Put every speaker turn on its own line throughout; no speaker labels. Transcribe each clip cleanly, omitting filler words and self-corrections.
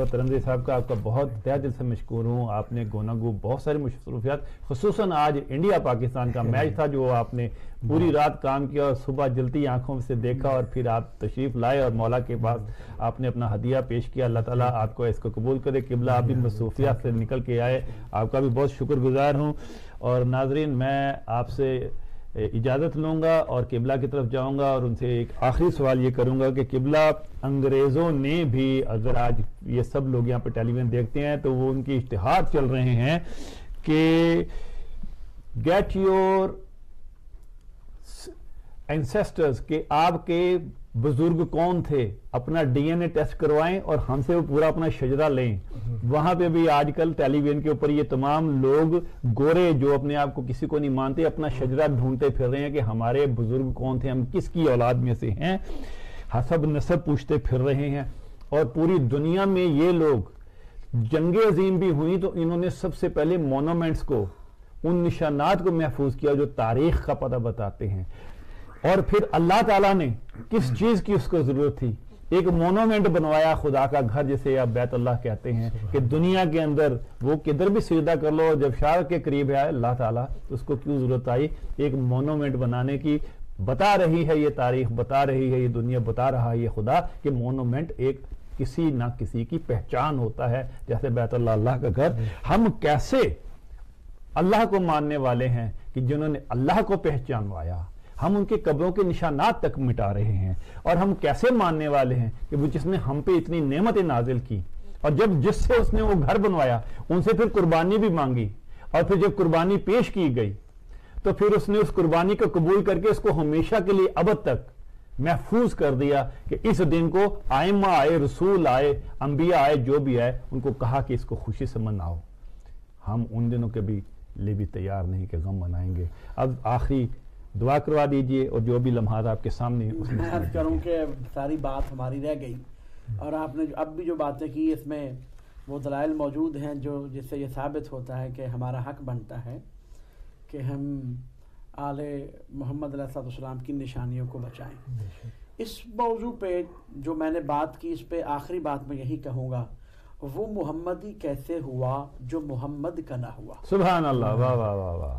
ज़फ़र तरंदी साहब का आपका बहुत तहे दिल से मशकूर हूँ। आपने गोनागो बहुत सारी मसरूफियात, खुसूसन आज इंडिया पाकिस्तान का मैच था जो आपने पूरी रात काम किया और सुबह जलती आंखों से देखा और फिर आप तशरीफ़ लाए और मौला के पास आपने अपना हदिया पेश किया। अल्लाह ताला आपको इसको कबूल करे। किबला आप भी मसरूफियात से निकल के आए, आपका भी बहुत शुक्रगुजार हूँ। और नाजरीन, मैं आपसे इजाज़त लूँगा और किबला की तरफ जाऊँगा और उनसे एक आखिरी सवाल ये करूँगा कि किबला, अंग्रेज़ों ने भी, अगर आज ये सब लोग यहाँ पे टेलीविज़न देखते हैं तो वो उनके इश्तिहार चल रहे हैं कि गेट योर एंसेस्टर्स, के आपके बुजुर्ग कौन थे, अपना डीएनए टेस्ट करवाएं और हमसे वो पूरा अपना शजरा लें। वहां पे भी आजकल टेलीविजन के ऊपर ये तमाम लोग गोरे जो अपने आप को किसी को नहीं मानते, अपना शजरा ढूंढते फिर रहे हैं कि हमारे बुजुर्ग कौन थे, हम किसकी औलाद में से हैं, हसब नसब पूछते फिर रहे हैं। और पूरी दुनिया में ये लोग, जंगे अजीम भी हुई तो इन्होंने सबसे पहले मोनूमेंट्स को, उन निशानात को महफूज किया जो तारीख का पता बताते हैं। और फिर अल्लाह ताला ने किस चीज की उसको जरूरत थी, एक मोनूमेंट बनवाया, खुदा का घर जिसे आप बैतुल्लाह कहते हैं, कि दुनिया के अंदर वो किधर भी सिजदा कर लो, जब शार के करीब है अल्लाह ताला तो उसको क्यों जरूरत आई एक मोनूमेंट बनाने की। बता रही है ये तारीख, बता रही है ये दुनिया, बता रहा है ये खुदा कि मोनूमेंट एक किसी ना किसी की पहचान होता है, जैसे बैतुल्लाह अल्लाह का घर। हम कैसे अल्लाह को मानने वाले हैं कि जिन्होंने अल्लाह को पहचानवाया, हम उनके कब्रों के निशानात तक मिटा रहे हैं। और हम कैसे मानने वाले हैं कि वो जिसने हम पे इतनी नेमतें नाजिल की, और जब जिससे उसने वो घर बनवाया उनसे फिर कुर्बानी भी मांगी, और फिर जब कुर्बानी पेश की गई तो फिर उसने उस कुर्बानी को कबूल करके उसको हमेशा के लिए अब तक महफूज कर दिया कि इस दिन को आइम्मा आए, रसूल आए, अंबिया आए, जो भी आए, उनको कहा कि इसको खुशी से मनाओ। हम उन दिनों के भी लिए भी तैयार नहीं कि गम मनाएंगे। अब आखिरी दुआ करवा दीजिए और जो भी लम्हात आपके सामने
मैं अर्ज करूँ कि सारी बात हमारी रह गई और आपने अब भी जो बातें की इसमें वो दलाइल मौजूद हैं जो जिससे ये साबित होता है कि हमारा हक बनता है कि हम आले मोहम्मद अलैहिस्सलाम की निशानियों को बचाएं। इस मौजू पे जो मैंने बात की, इस पे आखिरी बात मैं यही कहूँगा, वो मुहम्मदी कैसे हुआ जो मुहम्मद का ना हुआ।
सुभान अल्लाह, वाह वाह वाह वाह।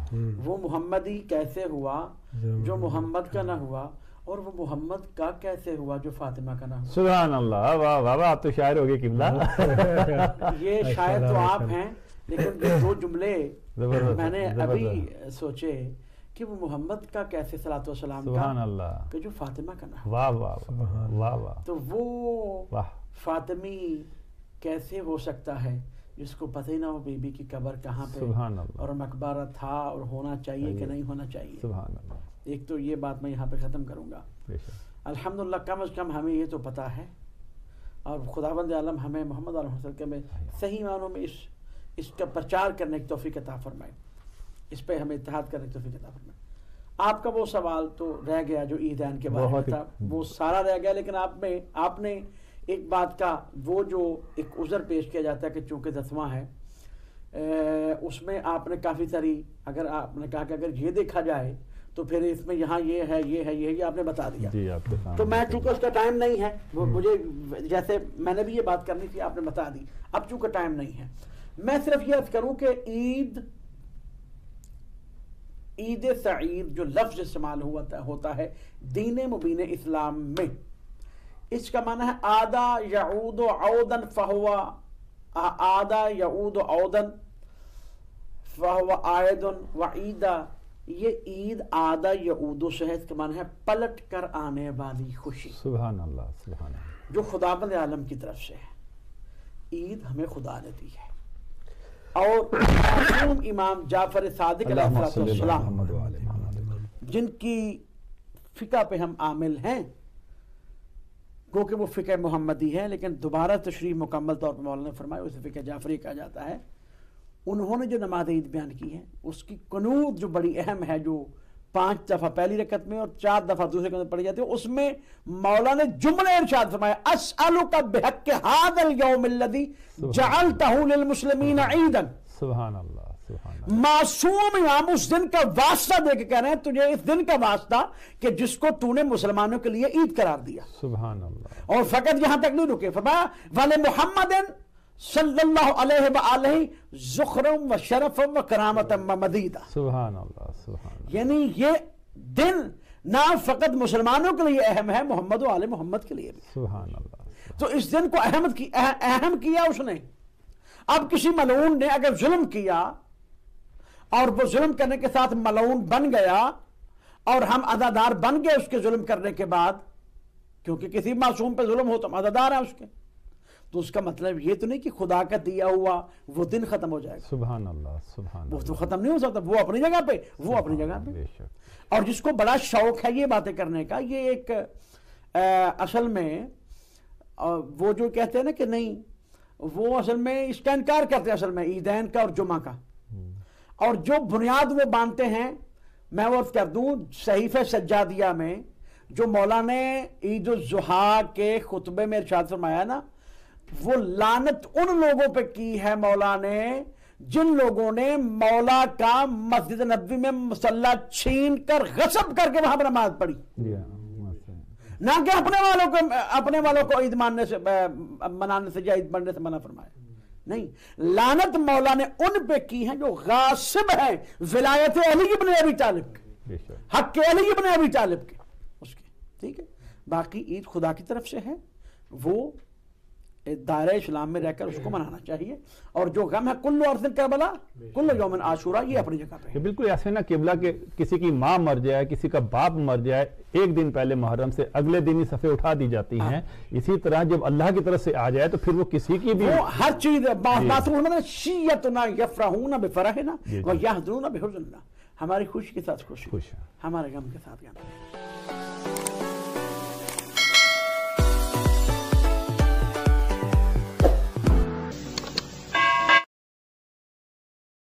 वो मुहम्मदी कैसे हुआ जो मुहम्मद का ना हुआ, और वो मोहम्मद का कैसे हुआ जो फातिमा का ना हुआ।
सुभान अल्लाह, वाह वाह वाह। आप तो शायर हो गए किबला।
ये शायद तो आप हैं, लेकिन ये दो जुमले मैंने अभी सोचे कि वो मोहम्मद का कैसे सलातो सलाम का कि जो फातिमा का ना।
वाह वाह वाह वाह।
तो वो फातिमी कैसे हो सकता है जिसको पता ही ना हो बीबी की कब्र कहाँ पे और मकबरा था और होना चाहिए कि नहीं होना चाहिए।
सुभान अल्लाह।
एक तो ये बात मैं यहाँ पे ख़त्म करूँगा। अल्हम्दुलिल्लाह कम से कम हमें ये तो पता है, और खुदावंद आलम हमें मोहम्मद अलैहि में सही मानों में इसका प्रचार करने की तौफीक अता फरमाए, इस पे हमें इत्तेहाद करने की तौफीक अता फरमाए। आपका वो सवाल तो रह गया जो ईदैन के बारे में था, वो सारा रह गया, लेकिन आपने एक बात का वो जो एक उज़र पेश किया जाता है कि चूँकि 10वां है, उसमें आपने काफ़ी सारी, अगर आपने कहा कि अगर ये देखा जाए तो फिर इसमें यहाँ ये है ये आपने बता दिया
जी,
तो मैं चूँकि उसका टाइम नहीं है, वो मुझे जैसे मैंने भी ये बात करनी थी आपने बता दी, अब चूँकि टाइम नहीं है मैं सिर्फ ये अर्ज करूँ कि ईद सईद जो लफ्ज़ इस्तेमाल होता है दीन मुबीन इस्लाम में, इसका माना है आदा यऊद औदन फहुआ, आदा यऊद औदन फहुआ आयदन व ईदा। ये ईद आदा यऊद से है, इसका माना है पलट कर आने वाली खुशी।
सुभान अल्लाह, सुभान अल्लाह।
जो खुदाबंद आलम की तरफ से है, ईद हमें खुदा ने दी है। और इमाम जाफर सादिक अलैहिस्सलाम जिनकी फ़िक़ा पे हम आमिल हैं, क्योंकि वो फ़िक़ा मुहम्मदी है, लेकिन दोबारा तशरीह मुकम्मल तौर पर मौलाना ने फरमाया उसे फ़िक़ा जाफरी कहा जाता है। उन्होंने जो नमाज ईद बयान की है उसकी कुनूत जो बड़ी अहम है, जो 5 दफ़ा पहली रकत में और 4 दफ़ा दूसरे रकत में पढ़ी जाती है, उसमें मौला ने जुमले इरशाद फरमाया अस्अलुका बिहक़्क़ि हाज़ल यौमिल्लज़ी जअलतहु लिलमुस्लिमीना ईदन।
सुभान अल्लाह, सुभान अल्लाह।
मासूम इमाम उस दिन का वास्ता दे के कह रहे हैं तुझे इस दिन का वास्ता कि जिसको तूने मुसलमानों के लिए ईद करार दिया।
सुभान अल्लाह।
और फकत यहां तक नहीं रुके, फरमाया वाले मुहम्मदिन صلی اللہ علیہ وآلہ ذخرم و شرفم و کرامتم و مدیدہ.
سبحان اللہ سبحان اللہ.
یعنی یہ دن نہ فقط مسلمانوں کے لیے اہم ہے، محمد و آل محمد کے لیے بھی.
سبحان اللہ.
تو اس دن کو اہم کیا اس نے. اب کسی ملعون نے اگر ظلم کیا اور وہ ظلم کرنے کے ساتھ ملعون بن گیا اور ہم عزادار بن گئے اس کے ظلم کرنے کے بعد، کیونکہ کسی معصوم پہ ظلم ہو تو ہم عزادار ہیں اس کے، تو اس کا مطلب یہ تو نہیں کہ خدا کا دیا ہوا وہ دن ختم ہو جائے گا.
سبحان اللہ سبحان اللہ.
وہ تو ختم نہیں ہو سکتا، وہ اپنی جگہ پہ، وہ اپنی جگہ پہ. اور جس کو بڑا شوق ہے یہ باتیں کرنے کا، یہ ایک اصل میں وہ جو کہتے ہیں نا کہ نہیں، وہ اصل میں اس کا انکار کرتے ہیں اصل میں عیدین کا اور جمعہ کا. اور جو بنیاد وہ مانتے ہیں، میں وہ کر دوں صحیفہ سجادیہ میں جو مولا نے عید الضحیٰ کے خطبے میں ارشاد فرمایا نا، وہ لعنت ان لوگوں پہ کی ہے مولا نے جن لوگوں نے مولا کا مسجد نبوی میں مصلی چھین کر غصب کر کے وہاں پر نماز پڑھی. نہ کہ اپنے والوں کو عید منانے سے یا عید بننے سے منع فرمایا. نہیں، لعنت مولا نے ان پہ کی ہے جو غاصب ہیں ولایت علی ابن ابی طالب کے، حق علی ابن ابی طالب کے اس کے. ٹھیک ہے، باقی عید خدا کی طرف سے ہے، وہ دائرہ اسلام میں رہ کر اس کو منانا چاہیے. اور جو غم ہے کل عرض کربلا کل یوم عاشورہ، یہ اپنی جگہ پہ.
بالکل ایسے نا قبلہ کہ کسی کی ماں مر جائے، کسی کا باپ مر جائے، ایک دن پہلے محرم سے اگلے دن ہی صفحے اٹھا دی جاتی ہیں. اسی طرح جب اللہ کی طرف سے آ جائے تو پھر وہ کسی کی بھی
وہ ہر چیز شیعتنا یفرحون بفرحنا ویحزنون بحزننا، ہماری خوشی کے ساتھ خوشی، ہمارے غم کے ساتھ غم.